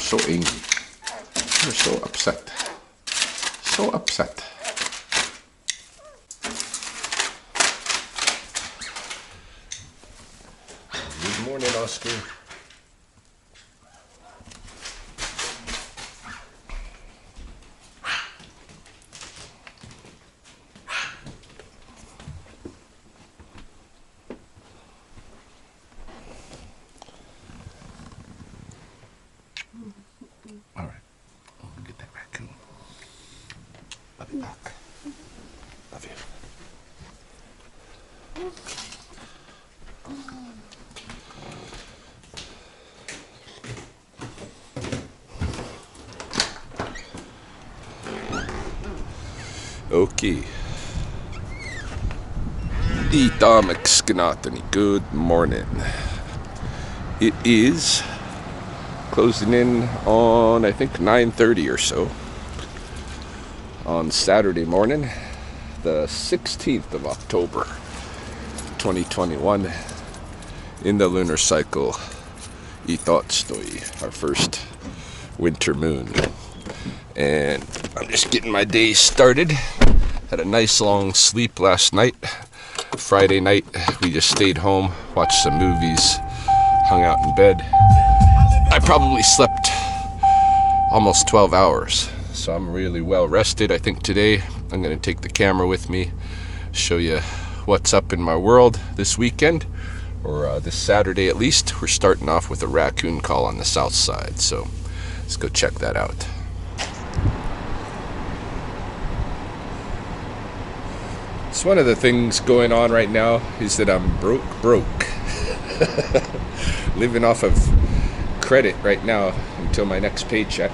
so angry. They're so upset. So upset. Good morning, Oscar. All right, I'm gonna get that raccoon. I'll be back. Love you. Okay. Good morning. It is closing in on, I think, 9:30 or so on Saturday morning, the 16th of October, 2021, in the lunar cycle. Our first winter moon. And I'm just getting my day started. Had a nice long sleep last night. Friday night, we just stayed home, watched some movies, hung out in bed. I probably slept almost 12 hours, so I'm really well rested. I think today I'm going to take the camera with me, show you what's up in my world this weekend, or this Saturday at least. We're starting off with a raccoon call on the south side, so let's go check that out. So one of the things going on right now is that I'm broke. Living off of credit right now until my next paycheck.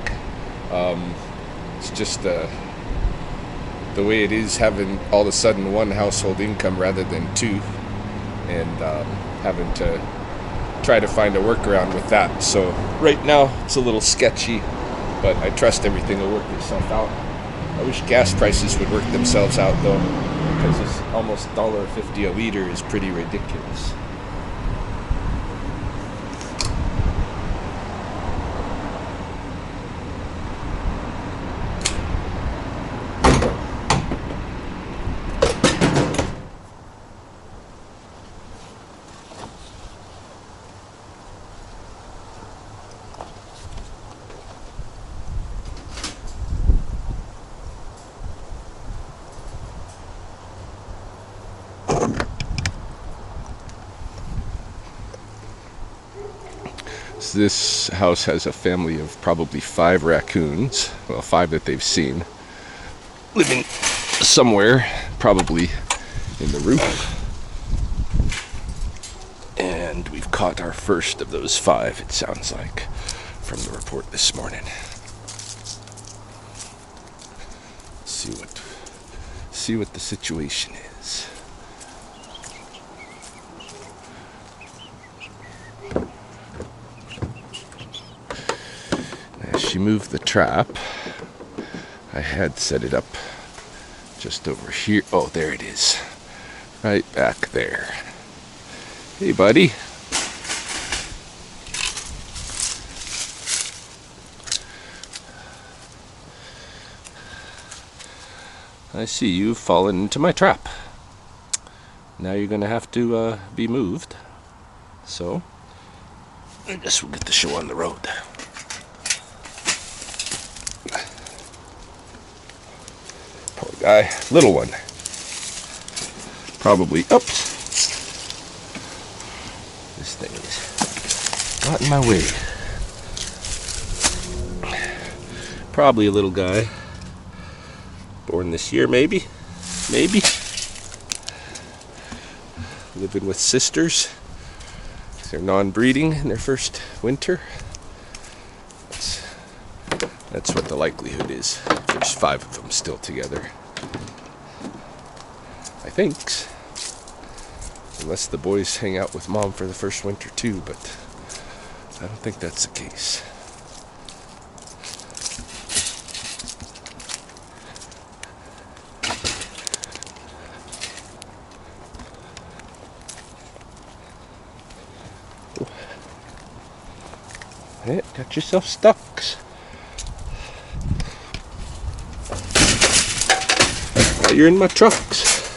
It's just the way it is, having all of a sudden one household income rather than two, and having to try to find a workaround with that. So right now it's a little sketchy, but I trust everything will work itself out. I wish gas prices would work themselves out though, because it's almost $1.50 a liter is pretty ridiculous. This house has a family of probably 5 raccoons, well, 5 that they've seen, living somewhere, probably in the roof. And we've caught our first of those 5, it sounds like, from the report this morning. See what the situation is. She moved the trap. I had set it up just over here. Oh, there it is. Right back there. Hey, buddy. I see you've fallen into my trap. Now you're going to have to be moved. So, I guess we'll get the show on the road. Poor guy. Little one. Probably. Oops. This thing is not in my way. Probably a little guy. Born this year, maybe. Living with sisters. They're non-breeding in their first winter. That's what the likelihood is. There's 5 of them still together, I think. Unless the boys hang out with mom for the first winter too, but I don't think that's the case. Hey, got yourself stuck. Now you're in my trucks.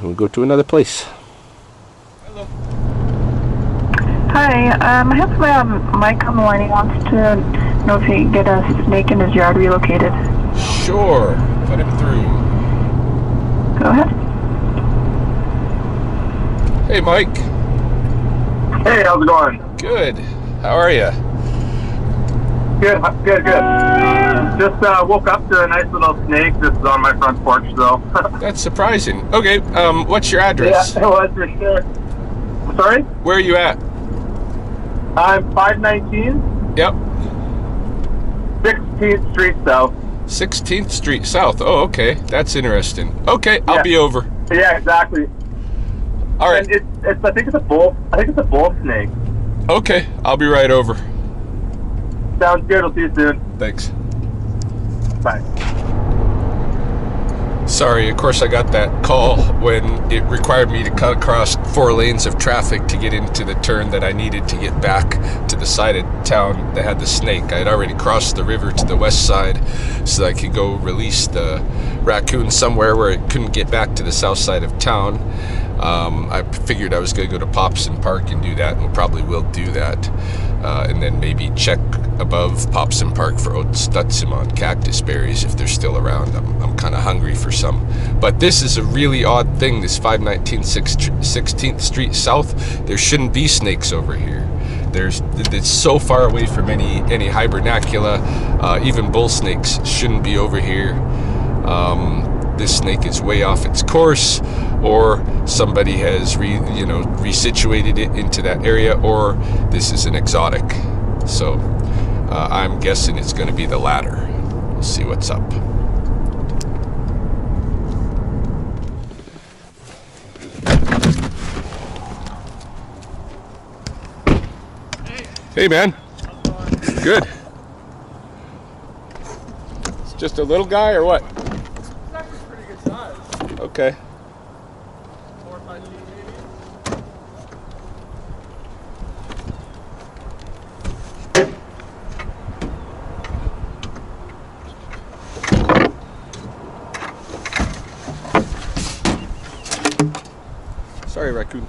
We'll go to another place. Hello. Hi, I have Mike on the line. He wants to know if he can get a snake in his yard relocated. Sure. Put him through. Go ahead. Hey, Mike. Hey, how's it going? Good. How are you? Good. Just woke up to a nice little snake that's on my front porch, though. That's surprising. Okay, what's your address? Yeah, it was for sure. Sorry? Where are you at? I'm 519. Yep. 16th Street South. 16th Street South. Oh, okay. That's interesting. Okay, I'll be over. Yeah, exactly. All right. And I think it's a bull snake. Okay, I'll be right over. Sounds good. I'll see you soon. Thanks. Bye. Sorry, of course I got that call when it required me to cut across 4 lanes of traffic to get into the turn that I needed to get back to the side of town that had the snake. I had already crossed the river to the west side so that I could go release the raccoon somewhere where it couldn't get back to the south side of town. I figured I was going to go to Popson Park and do that, and probably will do that. And then maybe check above Popson Park for Oatstutsimon cactus berries if they're still around. I'm kind of hungry for some. But this is a really odd thing, this 519 16th Street South. There shouldn't be snakes over here. It's so far away from any hibernacula. Even bull snakes shouldn't be over here. This snake is way off its course, or somebody has resituated it into that area, or this is an exotic. So I'm guessing it's going to be the latter. We'll see what's up. Hey man. Good. It's just a little guy or what? Okay. 4 or 5 feet maybe. Sorry, Raccoon.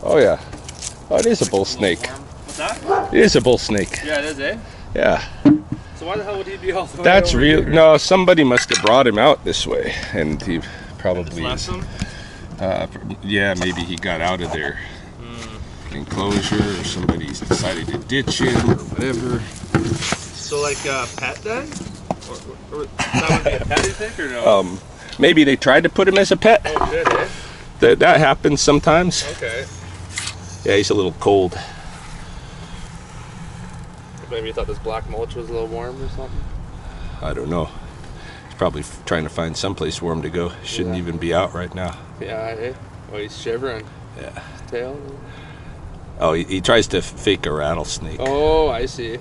Oh yeah. Oh, it is a bull snake. What's that? It is a bull snake. Yeah, it is, eh? Yeah. So why the hell would he be all the way That's over real. here? No, somebody must have brought him out this way, and he probably. Just left him? Yeah, maybe he got out of their enclosure, or somebody's decided to ditch him, or whatever. So like a pet then? Or that would be a pet, you think, or no? Maybe they tried to put him as a pet. Oh shit, eh? That happens sometimes. Okay. Yeah, he's a little cold. Maybe you thought this black mulch was a little warm or something? I don't know. He's probably trying to find someplace warm to go. Shouldn't even be out right now. Yeah, eh? Oh, he's shivering. Yeah. His tail? Oh, he tries to fake a rattlesnake. Oh, I see.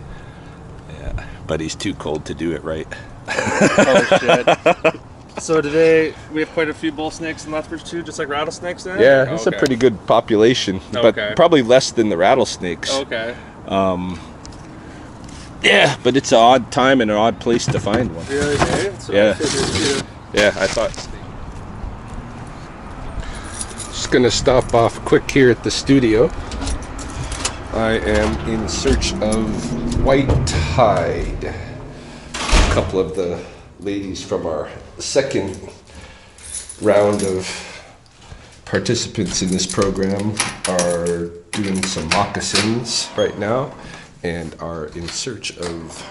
Yeah, but he's too cold to do it right. Oh shit. So we have quite a few bull snakes in Lethbridge too, just like rattlesnakes then? Yeah, it's a pretty good population, but probably less than the rattlesnakes. Okay. Yeah, but it's an odd time and an odd place to find one. Really, eh? So Yeah. Yeah, I thought. Just gonna stop off quick here at the studio. I am in search of white hide. A couple of the ladies from our second round of participants in this program are doing some moccasins right now and are in search of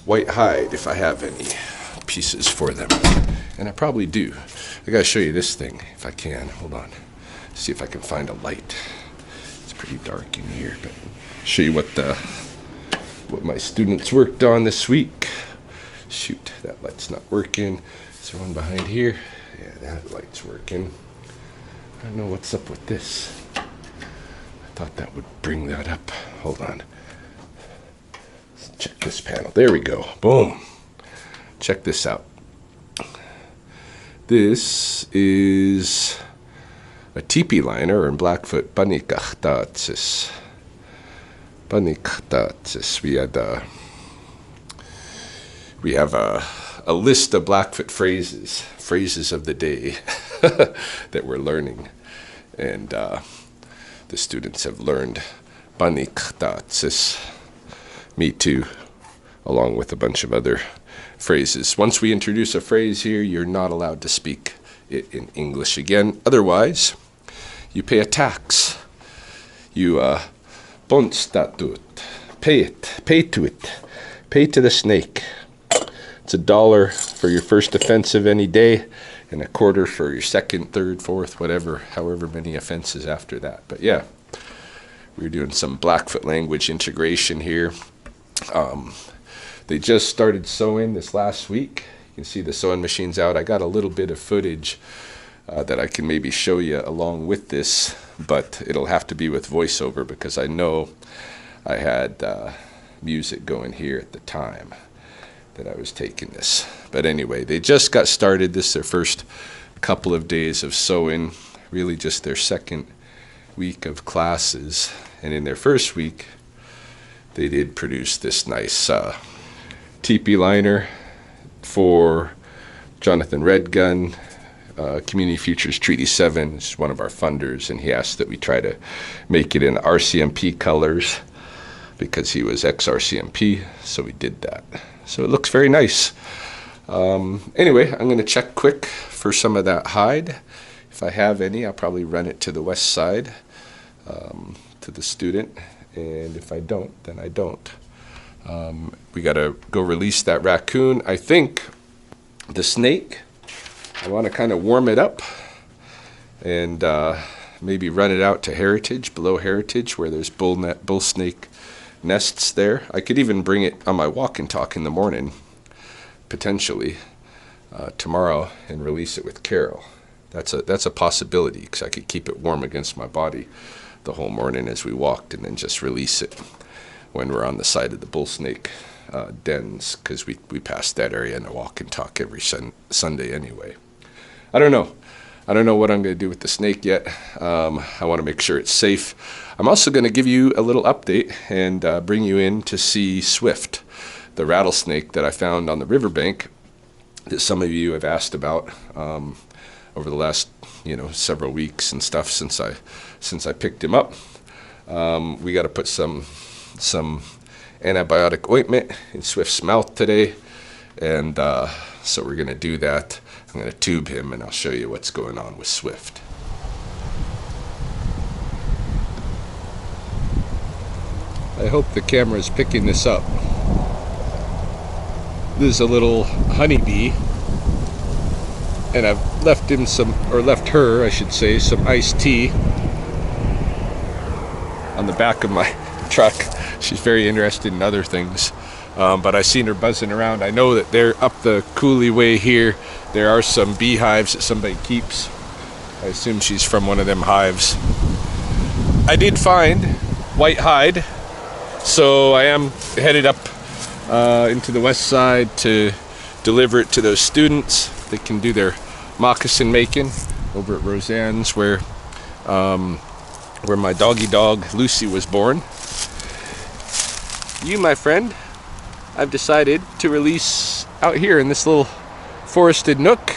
white hide, if I have any pieces for them. And I probably do. I gotta show you this thing if I can. Hold on. See if I can find a light. It's pretty dark in here, but show you what my students worked on this week. Shoot, that light's not working. Is there one behind here? Yeah, that light's working. I don't know what's up with this. I thought that would bring that up. Hold on. check this panel. There we go. Boom. Check this out. This is a teepee liner, or in Blackfoot, panikahtaatsis. Panikahtaatsis. We have a list of Blackfoot phrases of the day that we're learning. And the students have learned panikahtaatsis. Me too, along with a bunch of other phrases. Once we introduce a phrase here, you're not allowed to speak it in English again. Otherwise, you pay a tax. You ponstatut. Pay it. Pay to it. Pay to the snake. It's $1 for your first offense of any day, and $0.25 for your second, third, fourth, whatever, however many offenses after that. But yeah, we're doing some Blackfoot language integration here. They just started sewing this last week. You can see the sewing machine's out. I got a little bit of footage that I can maybe show you along with this, but it'll have to be with voiceover because I know I had music going here at the time that I was taking this. But anyway, they just got started. This is their first couple of days of sewing, really just their second week of classes. And in their first week, they did produce this nice teepee liner for Jonathan Redgun, Community Futures Treaty 7 is one of our funders, and he asked that we try to make it in RCMP colors because he was ex-RCMP, so we did that. So it looks very nice. Anyway, I'm going to check quick for some of that hide. If I have any, I'll probably run it to the west side to the student, and if I don't, then I don't. We got to go release that raccoon. I think the snake, I want to kind of warm it up and maybe run it out to Heritage, below Heritage, where there's bull snake nests there. I could even bring it on my walk and talk in the morning, potentially tomorrow, and release it with Carol. That's a possibility because I could keep it warm against my body the whole morning as we walked, and then just release it when we're on the side of the bull snake dens, because we pass that area in a walk and talk every Sunday anyway. I don't know what I'm going to do with the snake yet. I want to make sure it's safe. I'm also going to give you a little update and bring you in to see Swift, the rattlesnake that I found on the riverbank that some of you have asked about over the last several weeks and stuff since I picked him up. We got to put some antibiotic ointment in Swift's mouth today, and so we're going to do that. I'm going to tube him, and I'll show you what's going on with Swift. I hope the camera is picking this up. This is a little honeybee, and I've left him left her, I should say, some iced tea on the back of my truck. She's very interested in other things, but I seen her buzzing around. I know that they're up the Coulee way here. There are some beehives that somebody keeps. I assume she's from one of them hives. I did find white hide, so I am headed up into the west side to deliver it to those students. They can do their moccasin making over at Roseanne's, where my doggy dog Lucy was born. You, my friend, I've decided to release out here in this little forested nook.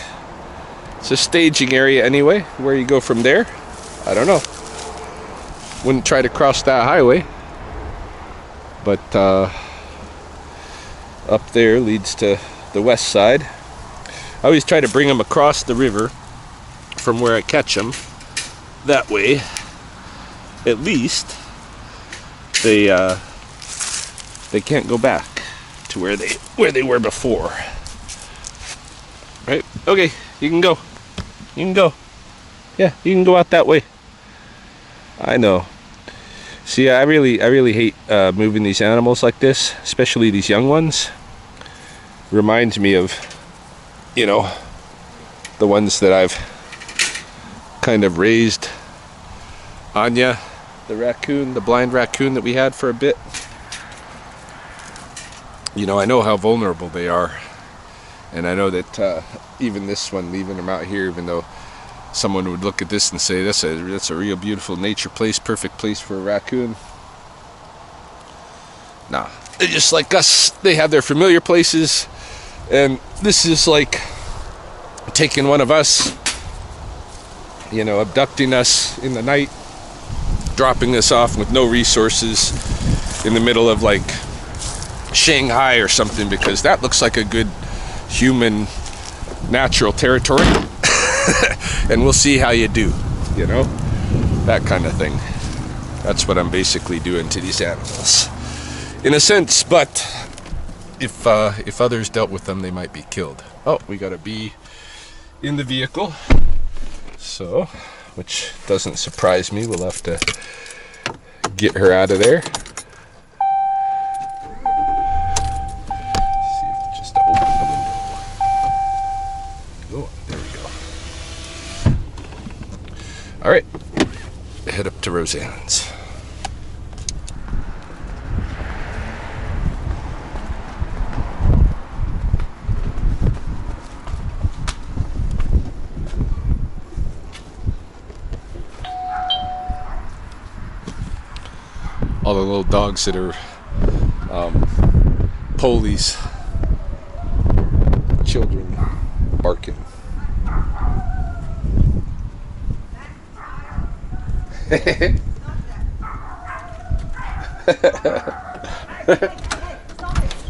It's a staging area anyway. Where you go from there, I don't know. Wouldn't try to cross that highway, but up there leads to the west side. I always try to bring them across the river from where I catch them. That way, at least, they can't go back to where they were before. Right? Okay, you can go. You can go. Yeah, you can go out that way. I know. See, I really hate moving these animals like this, especially these young ones. Reminds me of, the ones that I've kind of raised. Anya, the raccoon, the blind raccoon that we had for a bit. you know, I know how vulnerable they are. And I know that even this one, leaving them out here, even though someone would look at this and say, that's a real beautiful nature place, perfect place for a raccoon. Nah, they're just like us. They have their familiar places. And this is like taking one of us, you know, abducting us in the night, dropping us off with no resources in the middle of like Shanghai or something, because that looks like a good human natural territory. And we'll see how you do, you know, that kind of thing. That's what I'm basically doing to these animals in a sense. But if others dealt with them, they might be killed. Oh, we got a bee in the vehicle, so, which doesn't surprise me. We'll have to get her out of there. All right, head up to Roseanne's. All the little dogs that are police, children barking.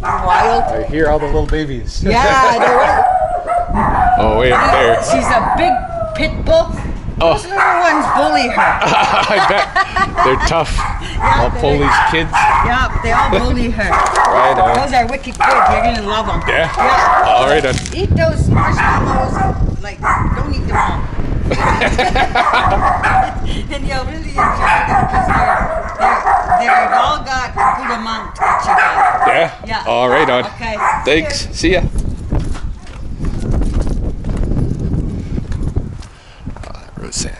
Wild. I hear all the little babies. Yeah, they're right. Oh, wait up there. She's a big pit bull. Those little ones bully her. I bet. They're tough. All police kids. Yeah, they all bully her. Right on. Those are wicked good. You're gonna love them. Yeah? Yeah. All right on. Eat those marshmallows. Like, don't eat them all. And you'll really enjoy them because they've all got a good amount that you get. Yeah? Yeah. All right on. Okay. Thanks. See ya. Roseanne.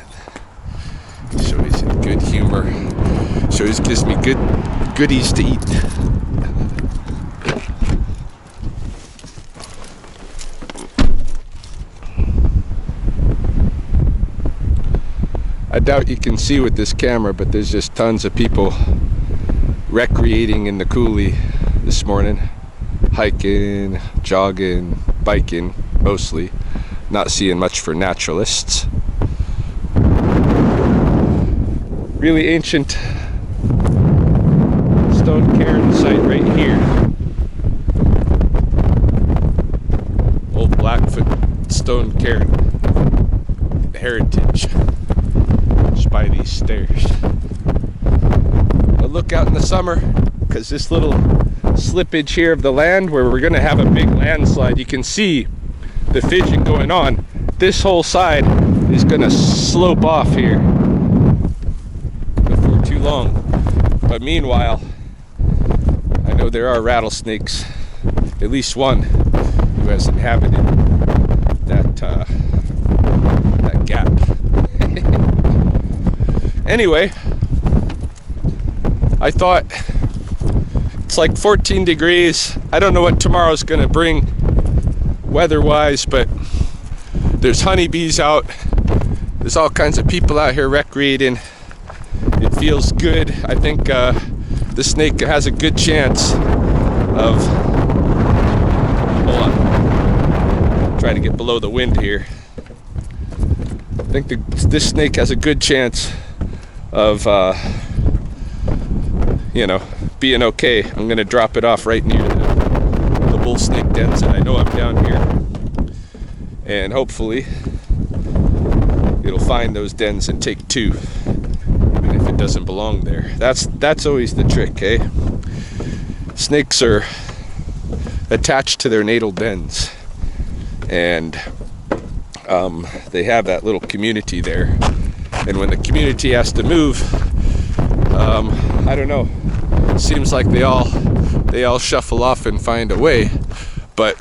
She always in good humor. She always gives me good goodies to eat. I doubt you can see with this camera, but there's just tons of people recreating in the Coulee this morning. Hiking, jogging, biking, mostly. Not seeing much for naturalists. Really ancient stone cairn site right here. Old Blackfoot stone cairn heritage. Just by these stairs. But look out in the summer, because this little slippage here of the land where we're going to have a big landslide, you can see the fissure going on. This whole side is going to slope off here before too long. But meanwhile, I know there are rattlesnakes, at least one who has inhabited that gap. Anyway, I thought it's like 14 degrees. I don't know what tomorrow's gonna bring weather-wise, but there's honeybees out. There's all kinds of people out here recreating. It feels good. I think the snake has a good chance of, hold on, trying to get below the wind here. I think this snake has a good chance of you know, being okay. I'm gonna drop it off right near the bullsnake dens that I know I'm down here, and hopefully it'll find those dens and take two, even if it doesn't belong there. That's always the trick, eh? Snakes are attached to their natal dens, and they have that little community there. And when the community has to move, I don't know. It seems like they all shuffle off and find a way. But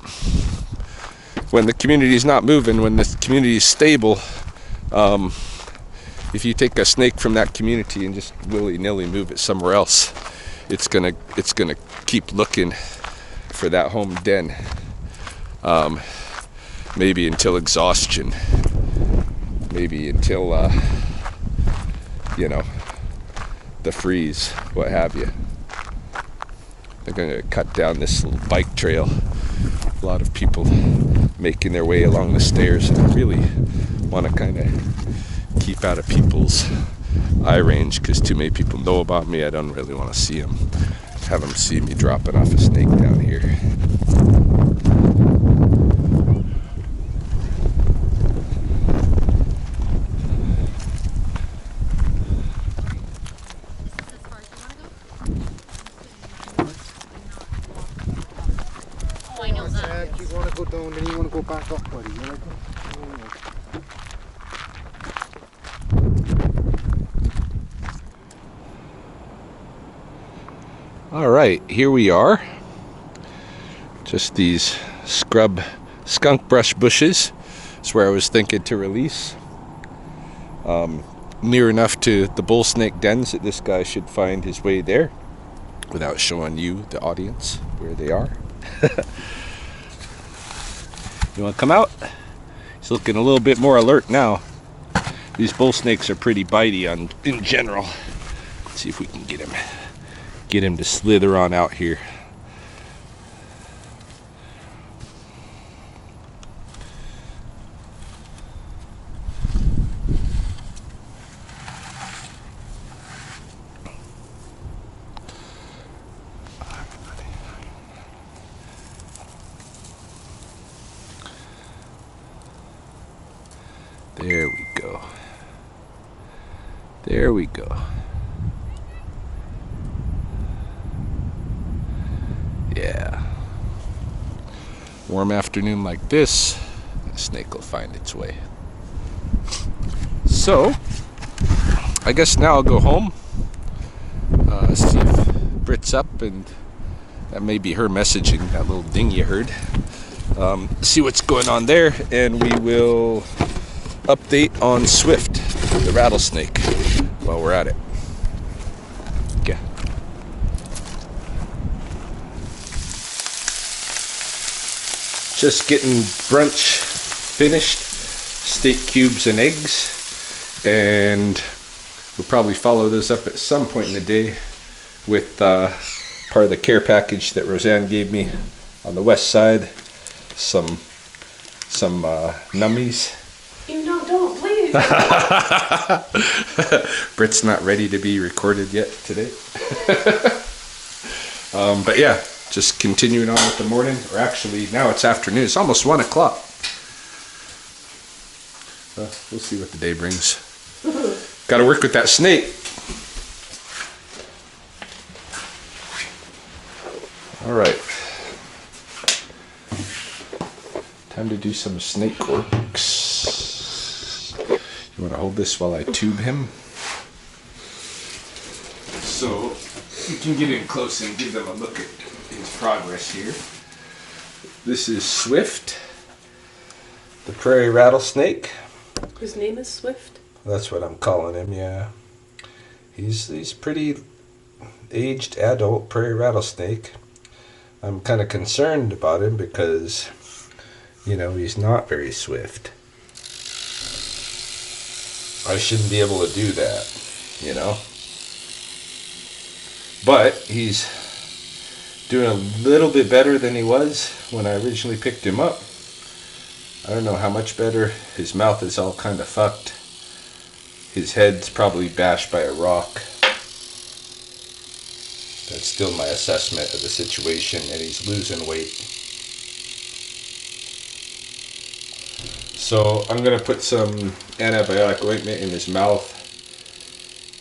when the community is not moving, when the community is stable, if you take a snake from that community and just willy-nilly move it somewhere else, it's gonna keep looking for that home den. Maybe until exhaustion. Maybe until, you know, the freeze, what have you. They're going to cut down this little bike trail. A lot of people making their way along the stairs, and I really want to kind of keep out of people's eye range because too many people know about me. I don't really want to see them, have them see me dropping off a snake down here. You want to go down, then you want to go back up, buddy. You like All right, here we are. Just these skunk brush bushes. That's where I was thinking to release. Near enough to the bull snake dens that this guy should find his way there without showing you, the audience, where they are. You want to come out? He's looking a little bit more alert now. These bull snakes are pretty bitey in general. Let's see if we can get him to slither on out here. There we go. There we go. Yeah. Warm afternoon like this, the snake will find its way. So, I guess now I'll go home. See if Brit's up, and that may be her messaging, that little ding you heard. See what's going on there, and we will update on Swift, the rattlesnake, while we're at it. Okay. Just getting brunch finished, steak cubes and eggs, and we'll probably follow this up at some point in the day with part of the care package that Roseanne gave me on the west side, some nummies. You know, don't, please. Brit's not ready to be recorded yet today. But yeah, just continuing on with the morning, or actually now it's afternoon. It's almost 1 o'clock. We'll see what the day brings. Got to work with that snake. All right. Time to do some snake works. You want to hold this while I tube him? So you can get in close and give them a look at his progress here. This is Swift, the prairie rattlesnake. His name is Swift? That's what I'm calling him, yeah. He's pretty aged adult prairie rattlesnake. I'm kind of concerned about him because, you know, he's not very swift. I shouldn't be able to do that, you know. But he's doing a little bit better than he was when I originally picked him up. I don't know how much better. His mouth is all kind of fucked. His head's probably bashed by a rock. That's still my assessment of the situation, and he's losing weight. So I'm going to put some antibiotic ointment in his mouth.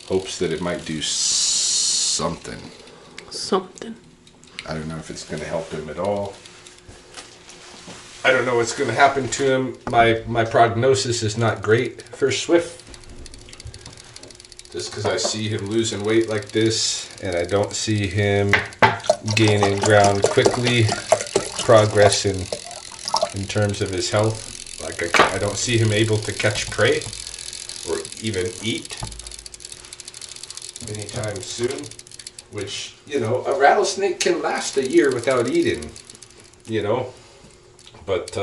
Hopes that it might do something. Something. I don't know if it's going to help him at all. I don't know what's going to happen to him. My prognosis is not great for Swift. Just because I see him losing weight like this, and I don't see him gaining ground quickly, progressing in terms of his health. Like I don't see him able to catch prey or even eat anytime soon. Which, you know, a rattlesnake can last a year without eating. you know, but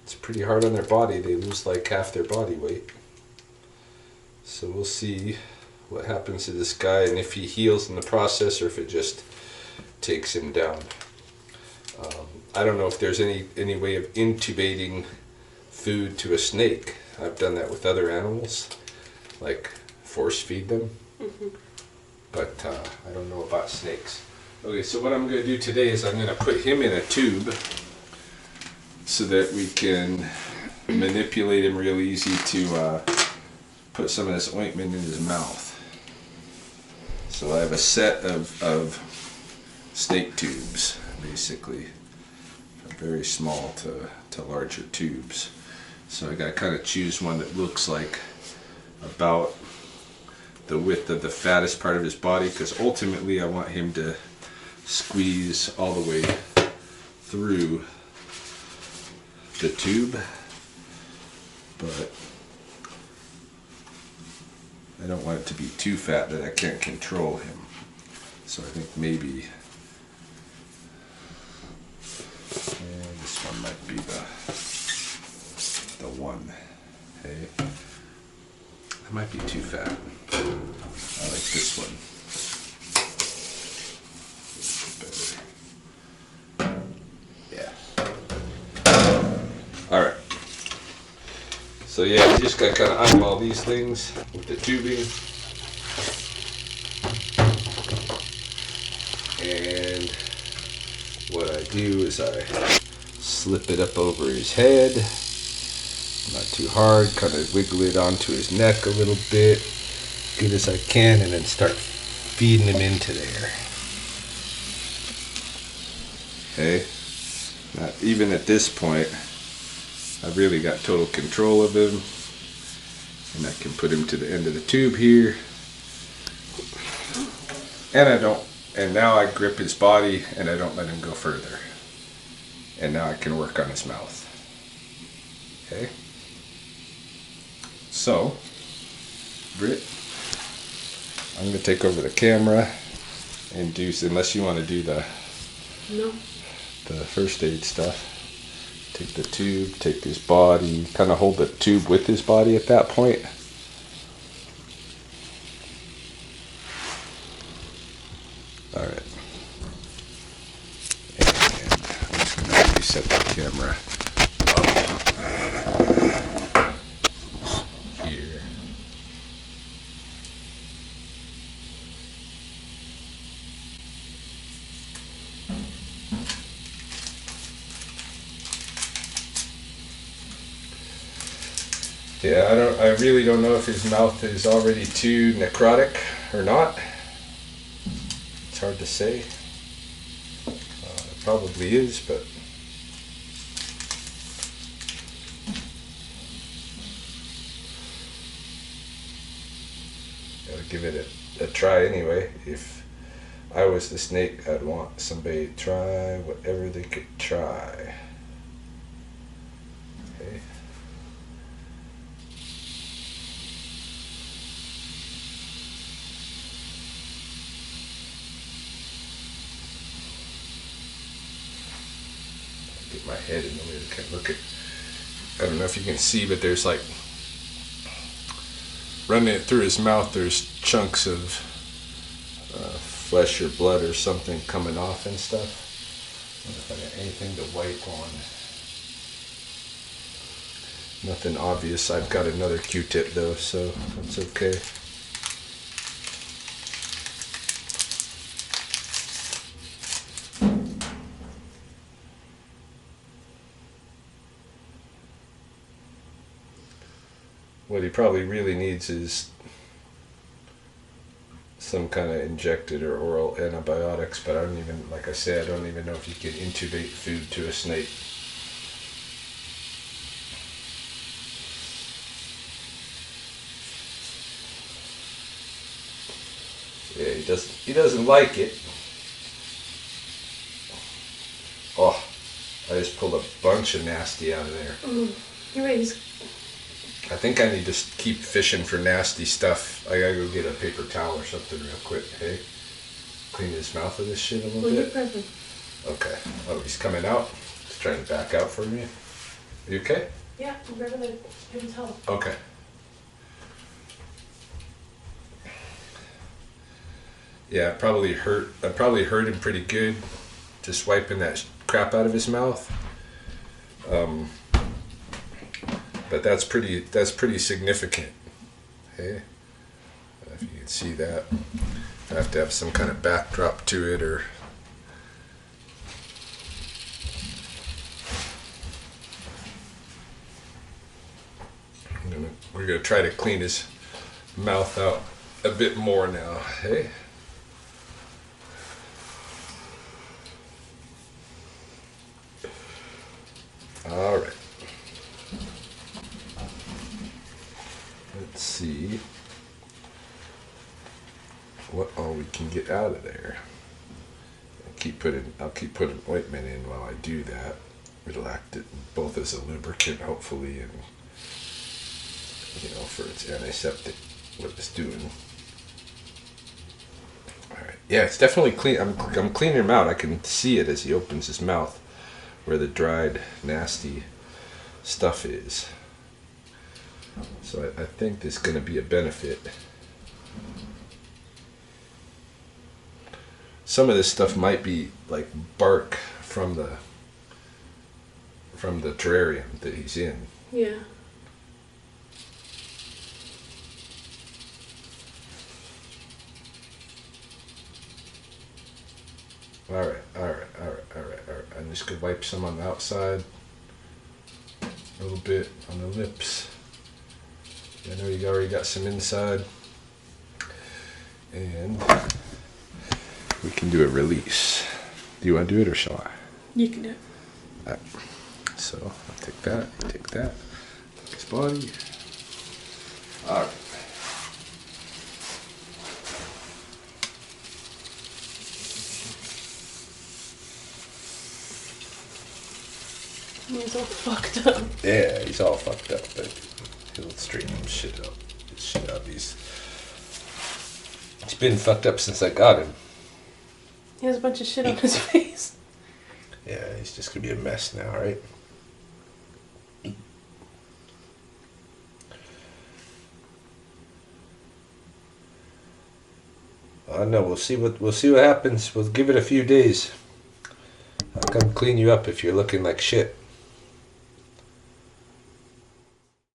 it's pretty hard on their body. They lose like half their body weight. So we'll see what happens to this guy and if he heals in the process or if it just takes him down. I don't know if there's any way of intubating food to a snake. I've done that with other animals, like force feed them, but I don't know about snakes. Okay, so what I'm going to do today is I'm going to put him in a tube so that we can manipulate him real easy to put some of this ointment in his mouth. So I have a set of snake tubes, basically, from very small to larger tubes. So I got to kind of choose one that looks like about the width of the fattest part of his body, because ultimately I want him to squeeze all the way through the tube, but I don't want it to be too fat that I can't control him. So I think maybe this one might be the one. Hey, that might be too fat. I like this one. Alright. So yeah, we just gotta kind of eyeball these things with the tubing. And what I do is I slip it up over his head. Not too hard, kind of wiggle it onto his neck a little bit, good as I can, and then start feeding him into there. Okay. Now, even at this point, I've really got total control of him, and I can put him to the end of the tube here, and now I grip his body and I don't let him go further, and now I can work on his mouth. Okay, so Britt, I'm going to take over the camera and do, unless you want to do the first aid stuff. Take the tube, take his body, kind of hold the tube with his body at that point. Alright. And I'm just going to reset the camera up here. Yeah, I really don't know if his mouth is already too necrotic or not. It's hard to say. It probably is, but gotta give it a try anyway. If I was the snake, I'd want somebody to try whatever they could try. Okay. Get my head in the way to kind of look at. I don't know if you can see, but there's like running it through his mouth. There's chunks of flesh or blood or something coming off and stuff. I wonder if I got anything to wipe on. Nothing obvious. I've got another Q-tip though, so that's okay. What he probably really needs is some kind of injected or oral antibiotics, but I don't even, like I said, I don't even know if you can intubate food to a snake. Yeah, he doesn't like it. Oh, I just pulled a bunch of nasty out of there. You're right, he's... I think I need to keep fishing for nasty stuff. I gotta go get a paper towel or something real quick, hey? Clean his mouth of this shit a little bit. Perfect. Okay. Oh, he's coming out. He's trying to back out from you. You okay? Yeah, I'm grabbing his help. Okay. Yeah, I probably hurt him pretty good, just wiping that crap out of his mouth. But that's pretty significant. Hey, if you can see that, I have to have some kind of backdrop to it, or we're gonna try to clean his mouth out a bit more now. Hey. All right. Let's see what all we can get out of there. I'll keep putting ointment in while I do that. It'll act both as a lubricant, hopefully, and for its antiseptic, what it's doing. All right. Yeah, it's definitely clean. I'm cleaning him out. I can see it as he opens his mouth, where the dried, nasty stuff is. So I think there's going to be a benefit. Some of this stuff might be like bark from the terrarium that he's in. Yeah. All right. I'm just gonna wipe some on the outside, a little bit on the lips. I know you already got some inside, and we can do a release. Do you want to do it, or shall I? You can do it. All right. So I'll take that. You take that. Take his body. All right. He's all fucked up. Yeah, he's all fucked up, but he'll straighten his shit up. He's been fucked up since I got him. He has a bunch of shit on his face. Yeah, he's just gonna be a mess now, right? I don't know. We'll see what happens. We'll give it a few days. I'll come clean you up if you're looking like shit.